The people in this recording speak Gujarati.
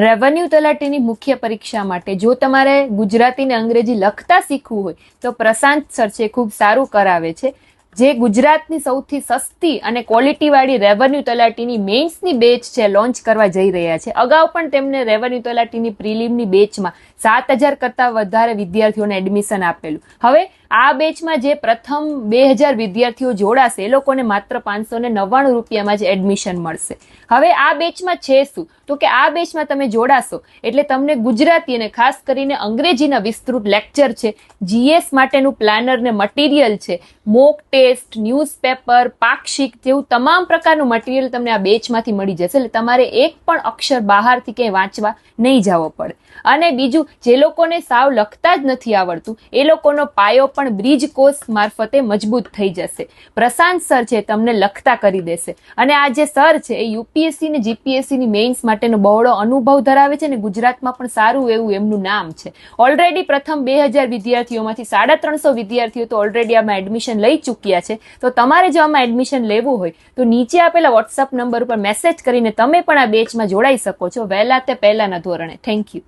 રેવન્યુ તલાટીની મુખ્ય પરીક્ષા માટે જો તમારે ગુજરાતી ને અંગ્રેજી લખતા શીખવું હોય તો પ્રશાંત સર છે ખૂબ સારું કરાવે છે. જે ગુજરાતની સૌથી સસ્તી અને ક્વોલિટીવાળી રેવન્યુ તલાટીની મેઇન્સની બેચ છે લોન્ચ કરવા જઈ રહ્યા છે. અગાઉ પણ તેમને રેવન્યુ તલાટીની પ્રિલિમની બેચમાં 7,000 કરતાં વધારે વિદ્યાર્થીઓને એડમિશન આપેલું. હવે આ બેચમાં જે પ્રથમ 2,000 વિદ્યાર્થીઓ જોડાશે એ લોકોને માત્ર 599 રૂપિયામાં જ એડમિશન મળશે. હવે આ બેચમાં છે શું તો કે આ બેચમાં તમે જોડાશો એટલે તમને ગુજરાતી અને ખાસ કરીને અંગ્રેજીના વિસ્તૃત લેક્ચર છે, જીએસ માટેનું પ્લાનર ને મટીરિયલ છે, મોક ટેસ્ટ, ન્યૂઝપેપર, પાક્ષિક જેવું તમામ પ્રકારનું મટીરિયલ તમને આ બેચમાંથી મળી જશે. એટલે તમારે એક પણ અક્ષર બહારથી ક્યાંય વાંચવા નહીં જવો પડે. અને બીજું, જે લોકોને સાવ લખતા જ નથી આવડતું એ લોકોનો પાયો પણ બ્રિજ કોર્સ મારફતે મજબૂત થઈ જશે. પ્રશાંત સર છે તમને લખતા કરી દેશે. અને આ જે સર છે એ યુપીએસસી ને જીપીએસસી ની મેઇન્સ માટેનો બહોળો અનુભવ ધરાવે છે ને ગુજરાતમાં પણ સારું એવું એમનું નામ છે. ઓલરેડી પ્રથમ 2,000 વિદ્યાર્થીઓમાંથી 350 વિદ્યાર્થીઓ તો ઓલરેડી આમાં એડમિશન લઈ ચૂક્યા છે. તો તમારે જો આમાં એડમિશન લેવું હોય તો નીચે આપેલા વોટ્સઅપ નંબર ઉપર મેસેજ કરીને તમે પણ આ બેચમાં જોડાઈ શકો છો વહેલા તે પહેલાના ધોરણે. Thank you.